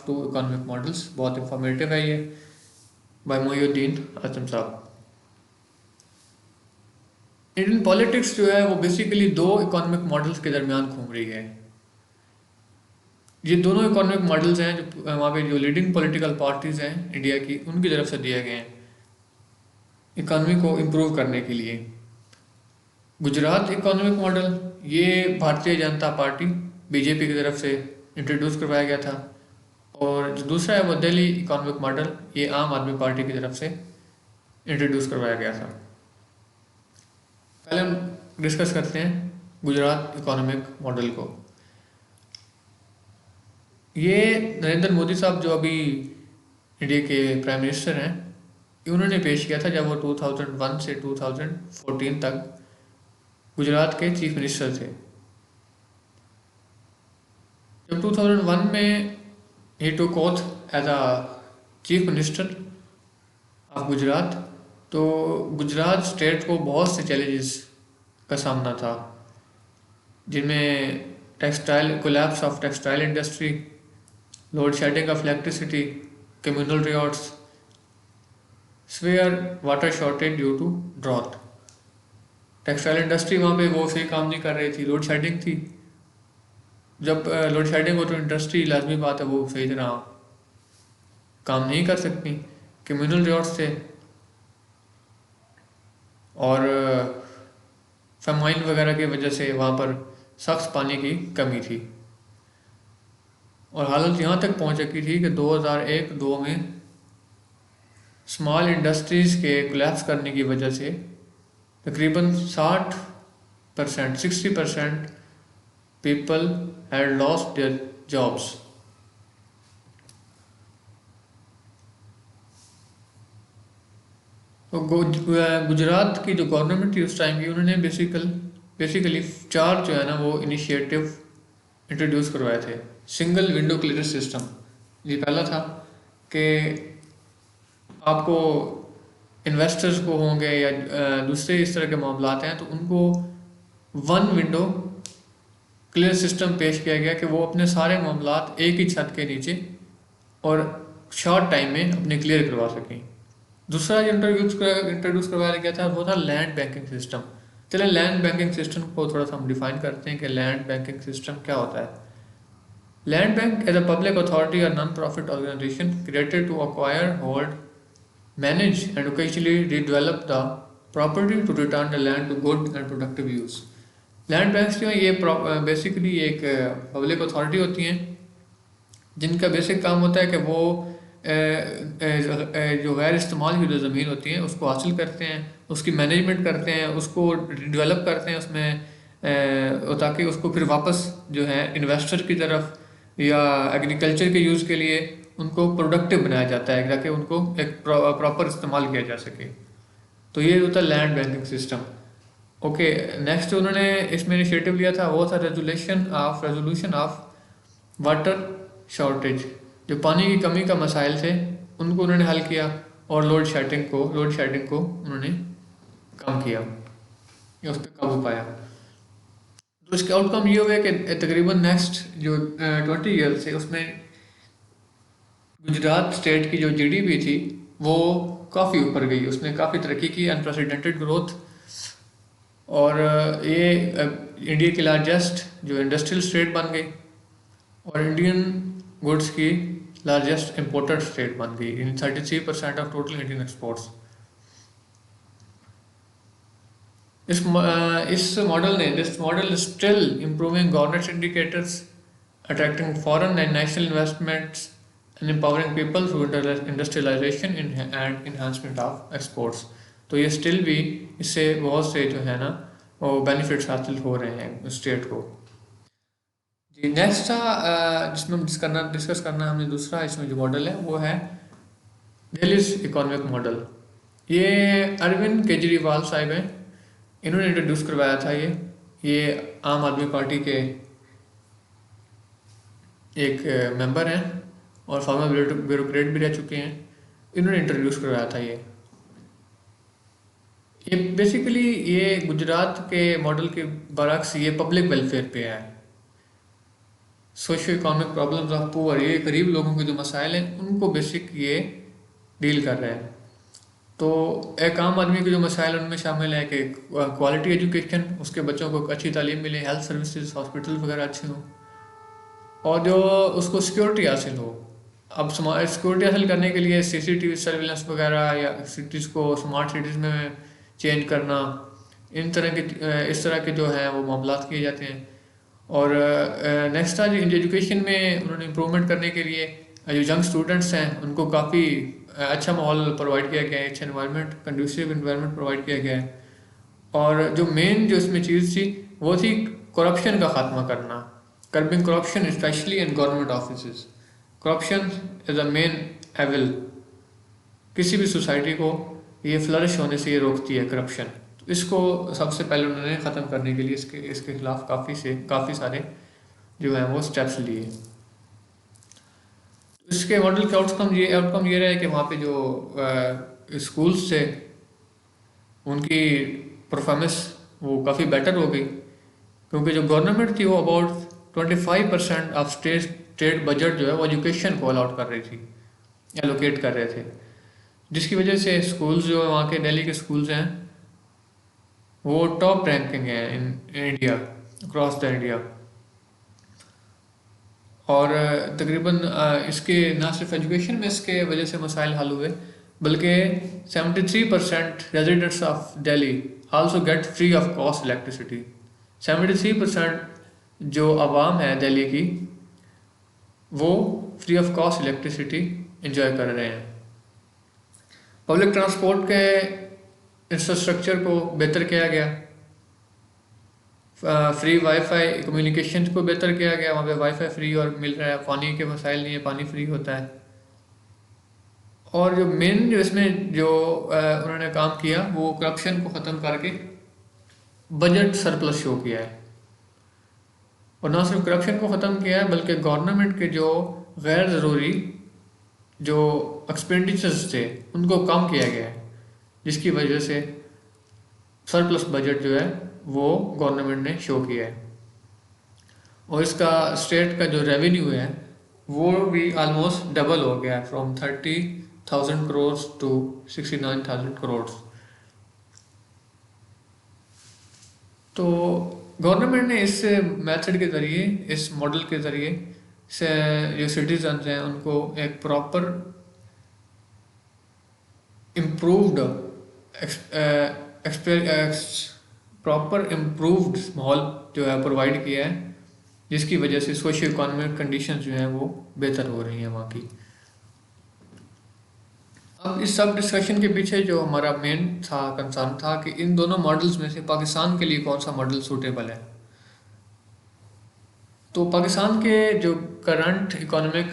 To economic models. बहुत informative है ये, बाय मोइनुद्दीन आजम साहब। इंडियन पॉलिटिक्स जो है वो बेसिकली दो इकोनॉमिक मॉडल्स के दरमियान घूम रही है। ये दोनों इकोनॉमिक मॉडल्स हैं जो वहाँ पे जो लीडिंग पॉलिटिकल पार्टीज हैं इंडिया की, उनकी तरफ से दिए गए हैं इकोनॉमी को इम्प्रूव करने के लिए। गुजरात इकोनॉमिक मॉडल ये भारतीय जनता पार्टी बीजेपी की तरफ से इंट्रोड्यूस करवाया गया था, और जो दूसरा है वो दिल्ली इकोनॉमिक मॉडल, ये आम आदमी पार्टी की तरफ से इंट्रोड्यूस करवाया गया था। पहले हम डिस्कस करते हैं गुजरात इकोनॉमिक मॉडल को। ये नरेंद्र मोदी साहब जो अभी इंडिया के प्राइम मिनिस्टर हैं, उन्होंने पेश किया था जब वो 2001 से 2014 तक गुजरात के चीफ मिनिस्टर थे। जब 2001 में ही took oath as a chief minister of Gujarat, तो गुजरात स्टेट को बहुत से चैलेंजेस का सामना था, जिनमें textile collapse of textile industry, load shedding of electricity, communal riots, severe water shortage due to drought. Textile industry वहाँ पे वो सही काम नहीं कर रही थी, लोड शेडिंग थी। जब लोड शेडिंग हो तो इंडस्ट्री लाजमी बात है वो सही तरह काम नहीं कर सकती। कम्युनल रियॉट्स थे, और फेमाइन वगैरह की वजह से वहाँ पर सख्त पानी की कमी थी, और हालत यहाँ तक पहुँच चुकी थी कि 2001-2 में स्मॉल इंडस्ट्रीज़ के कोलैप्स करने की वजह से तकरीबन 60% people had lost their jobs. तो गुजरात की जो गवर्नमेंट थी उस टाइम की, उन्होंने बेसिकली 4 जो है ना वो इनिशिएटिव इंट्रोड्यूस करवाए थे। सिंगल विंडो क्लियरेंस सिस्टम, ये पहला था कि आपको इन्वेस्टर्स को होंगे या दूसरे इस तरह के मामलात हैं, तो उनको 1 विंडो क्लियर सिस्टम पेश किया गया कि वो अपने सारे मामलात एक ही छत के नीचे और शॉर्ट टाइम में अपने क्लियर करवा सकें। दूसरा जो इंट्रोड्यूस करवाया गया था वो था लैंड बैंकिंग सिस्टम। चलें लैंड बैंकिंग सिस्टम को थोड़ा सा हम डिफाइन करते हैं कि लैंड बैंकिंग सिस्टम क्या होता है। Land bank as a public authority और non profit organisation created to acquire, hold, manage and occasionally redevelop the property to return the land to good and productive use. Land banks जो हैं ये basically एक public authority होती हैं, जिनका basic काम होता है कि वो जो गैर इस्तेमाल की जो ज़मीन होती है उसको हासिल करते हैं, उसकी मैनेजमेंट करते हैं, उसको डेवलप करते हैं उसमें, ताकि उसको फिर वापस जो है इन्वेस्टर की तरफ या एग्रीकल्चर के यूज़ के लिए उनको प्रोडक्टिव बनाया जाता है, ताकि उनको एक प्रॉपर इस्तेमाल किया जा सके। तो ये होता है land banking system. Okay, next उन्होंने इसमें इनिशिएटिव लिया था वो था रेजोल्यूशन ऑफ वाटर शॉर्टेज। जो पानी की कमी का मसाइल थे उनको उन्होंने हल किया, और लोड शेडिंग को उन्होंने कम किया या उस पर काबू पाया। तो इसके आउटकम ये हुए कि तकरीबन नेक्स्ट जो 20 ईयर से उसमें गुजरात स्टेट की जो GDP थी वो काफ़ी ऊपर गई, उसने काफ़ी तरक्की की, अनप्रेसिडेंटेड ग्रोथ। और ये इंडिया की लार्जेस्ट जो इंडस्ट्रियल स्टेट बन गई, और इंडियन गुड्स की लार्जेस्ट इंपोर्टेड स्टेट बन गई in 33% of total Indian exports. This model still improving governance indicators, attracting foreign and national investments and empowering people through industrialisation and enhancement of exports. तो ये still भी इससे बहुत से जो है ना वो बेनिफिट्स हासिल हो रहे हैं स्टेट को। जी, नेक्स्ट था जिसमें डिस्कस करना हमने दूसरा इसमें जो मॉडल है वो है दिल्लीज इकोनॉमिक मॉडल। ये अरविंद केजरीवाल साहब हैं, इन्होंने इंट्रोड्यूस करवाया था। ये आम आदमी पार्टी के एक मेंबर हैं और फॉर्मर ब्यूरोक्रेट भी रह चुके हैं। इन्होंने इंट्रोड्यूस करवाया था ये बेसिकली ये गुजरात के मॉडल के बरक्स ये पब्लिक वेलफेयर पे है। Socio economic problems of poor, ये गरीब लोगों के जो मसाइल हैं उनको बेसिक ये डील कर रहे हैं। तो एक आम आदमी के जो मसाइल उनमें शामिल है कि क्वालिटी एजुकेशन, उसके बच्चों को अच्छी तालीम मिले, हेल्थ सर्विसेज हॉस्पिटल वगैरह अच्छे हों, और जो उसको सिक्योरिटी हासिल हो। अब सिक्योरिटी हासिल करने के लिए सीसीटीवी सर्विलेंस वगैरह या सिटीज़ को स्मार्ट सिटीज़ में चेंज करना, इन तरह के इस तरह के जो हैं वो मामला किए जाते हैं। और नेक्स्ट था जो एजुकेशन में उन्होंने इम्प्रूवमेंट करने के लिए जो यंग स्टूडेंट्स हैं उनको काफ़ी अच्छा माहौल प्रोवाइड किया गया है, अच्छा इन्वायरमेंट, कंड्यूसिव इन्वायरमेंट प्रोवाइड किया गया है। और जो मेन जो इसमें चीज़ थी वो थी करप्शन का ख़ात्मा करना, curbing corruption specially in government office. Corruption is a main evil, किसी भी सोसाइटी को ये फ्लरिश होने से ये रोकती है करप्शन। तो इसको सबसे पहले उन्होंने ख़त्म करने के लिए इसके खिलाफ काफ़ी सारे जो हैं वो स्टेप्स लिए। इसके मॉडल के आउटकम ये रहे कि वहाँ पे जो स्कूल्स थे उनकी परफॉर्मेंस वो काफ़ी बेटर हो गई, क्योंकि जो गवर्नमेंट थी वो अबाउट 25% ऑफ स्टेट बजट जो है वो एजुकेशन को अलॉट कर रही थी, एलोकेट कर रहे थे, जिसकी वजह से स्कूल्स जो है वहाँ के दिल्ली के स्कूल्स हैं वो टॉप रैंकिंग है in India, across the India. और तकरीबन इसके ना सिर्फ एजुकेशन में इसके वजह से मसाइल हल हुए, बल्कि 73% residents of Delhi also get free of cost electricity. 73% जो आवाम है दिल्ली की वो free of cost electricity enjoy कर रहे हैं। पब्लिक ट्रांसपोर्ट के इंफ्रास्ट्रक्चर को बेहतर किया गया, फ्री वाईफाई कम्युनिकेशन को बेहतर किया गया, वहाँ पे वाईफाई फ्री और मिल रहा है, पानी के मसाइल नहीं है, पानी फ्री होता है। और जो मेन जो इसमें जो उन्होंने काम किया वो करप्शन को ख़त्म करके बजट सरप्लस शो किया है। और ना सिर्फ करप्शन को ख़त्म किया है बल्कि गवर्नमेंट के जो गैर ज़रूरी जो एक्सपेंडिचर्स थे उनको कम किया गया है, जिसकी वजह से सरप्लस बजट जो है वो गवर्नमेंट ने शो किया है। और इसका स्टेट का जो रेवेन्यू है वो भी ऑलमोस्ट डबल हो गया है, फ्रॉम 30,000 करोड़ टू 69,000 करोड़। तो गवर्नमेंट ने इस मेथड के ज़रिए, इस मॉडल के ज़रिए से जो सिटीजन हैं उनको एक प्रॉपर इम्प्रूव्ड माहौल जो है प्रोवाइड किया है, जिसकी वजह से सोशियो इकोनॉमिक कंडीशंस जो हैं वो बेहतर हो रही हैं वहाँ की। अब इस सब डिस्कशन के पीछे जो हमारा मेन कंसर्न था कि इन दोनों मॉडल्स में से पाकिस्तान के लिए कौन सा मॉडल सूटेबल है। तो पाकिस्तान के जो करंट इकोनॉमिक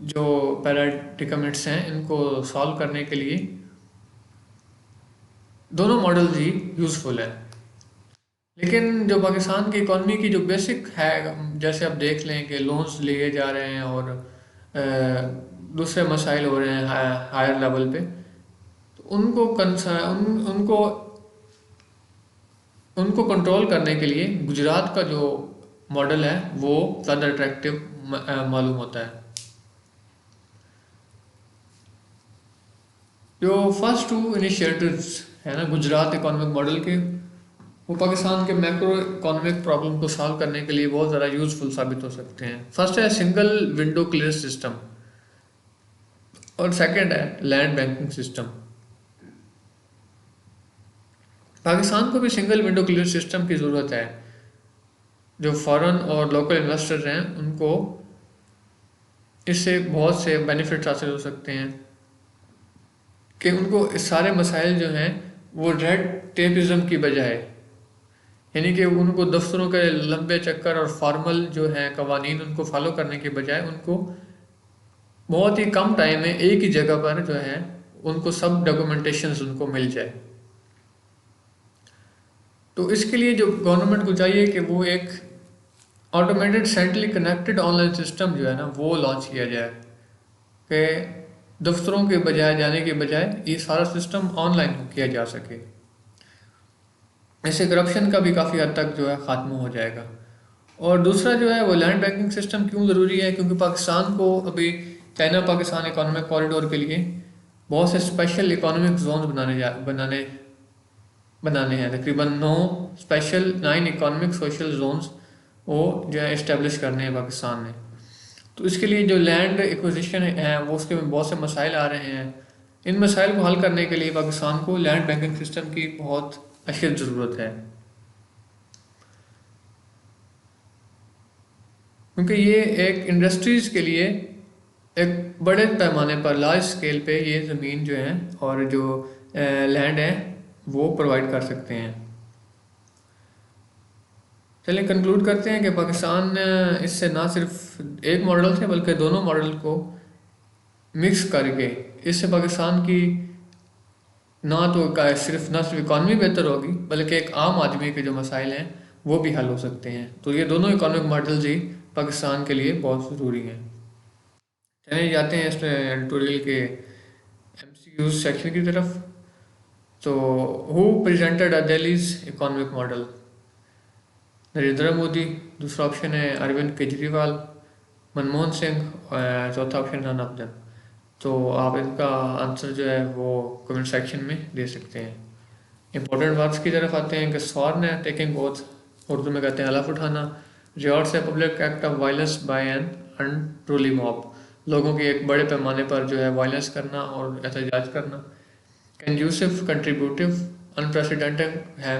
जो पैराडिकमेंट्स हैं इनको सॉल्व करने के लिए दोनों मॉडल ही यूज़फुल है। लेकिन जो पाकिस्तान की इकॉनमी की जो बेसिक है, जैसे आप देख लें कि लोन्स लिए जा रहे हैं और दूसरे मसाइल हो रहे हैं हायर लेवल पे, तो उनको कंट्रोल करने के लिए गुजरात का जो मॉडल है वो ज़्यादा अट्रैक्टिव मालूम होता है। जो फर्स्ट टू इनिशिएटिव्स है ना गुजरात इकोनॉमिक मॉडल के, वो पाकिस्तान के मैक्रो इकोनॉमिक प्रॉब्लम को सॉल्व करने के लिए बहुत ज़्यादा यूज़फुल साबित हो सकते हैं। फर्स्ट है सिंगल विंडो क्लियर सिस्टम और सेकंड है लैंड बैंकिंग सिस्टम। पाकिस्तान को भी सिंगल विंडो क्लियर सिस्टम की ज़रूरत है। जो फॉरेन और लोकल इन्वेस्टर्स हैं उनको इससे बहुत से बेनिफिट्स हासिल हो सकते हैं कि उनको इस सारे मसाइल जो हैं वो रेड टेपिज्म की बजाय, यानी कि उनको दफ्तरों के लंबे चक्कर और फॉर्मल जो हैं कवानीन उनको फॉलो करने के बजाय उनको बहुत ही कम टाइम में एक ही जगह पर जो है उनको सब डॉक्यूमेंटेशंस उनको मिल जाए। तो इसके लिए जो गवर्नमेंट को चाहिए कि वो एक automated centrally connected online system जो है ना वो लॉन्च किया जाए, कि दफ्तरों के बजाय जाने के बजाय ये सारा सिस्टम ऑनलाइन किया जा सके। इससे करप्शन का भी काफ़ी हद तक जो है ख़त्म हो जाएगा। और दूसरा जो है वो लैंड बैंकिंग सिस्टम क्यों ज़रूरी है, क्योंकि पाकिस्तान को अभी चाइना पाकिस्तान इकोनॉमिक कॉरिडोर के लिए बहुत से स्पेशल इकोनॉमिक जोन बनाने हैं। तकरीबन 9 इकोनॉमिक सोशल जोन्स वो जो है इस्टेब्लिश करने हैं पाकिस्तान ने। तो इसके लिए जो लैंड एक्विजिशन है वो उसके में बहुत से मसाइल आ रहे हैं। इन मसाइल को हल करने के लिए पाकिस्तान को लैंड बैंकिंग सिस्टम की बहुत अशद ज़रूरत है, क्योंकि ये एक इंडस्ट्रीज़ के लिए एक बड़े पैमाने पर लार्ज स्केल पे ये ज़मीन जो है और जो लैंड है वो प्रोवाइड कर सकते हैं। चलिए कंक्लूड करते हैं कि पाकिस्तान इससे ना सिर्फ एक मॉडल से बल्कि दोनों मॉडल को मिक्स करके इससे पाकिस्तान की ना सिर्फ इकॉनमी बेहतर होगी बल्कि एक आम आदमी के जो मसाइल हैं वो भी हल हो सकते हैं। तो ये दोनों इकोनॉमिक मॉडल्स ही पाकिस्तान के लिए बहुत ज़रूरी हैं। चलिए जाते हैं इस एडिटोरियल के MCQ सेक्शन की तरफ। तो who presented Delhi's economic model? Narendra Modi. दूसरा ऑप्शन है अरविंद केजरीवाल, मनमोहन सिंह, चौथा ऑप्शन है नन ऑफ देम। तो आप इनका आंसर जो है वो कमेंट सेक्शन में दे सकते हैं। इंपॉर्टेंट वर्ड्स की तरफ आते हैं कि स्वॉर्न है, टेकिंग ओथ, उर्दू में कहते हैं हलफ उठाना। रिजॉर्ट्स है public act of violence by an unruly mob, लोगों की एक बड़े पैमाने पर जो है वायलेंस करना और एहतजाज करना। कंड्यूसिव, कंट्रीब्यूटिव, अनप्रेसिडेंटेड है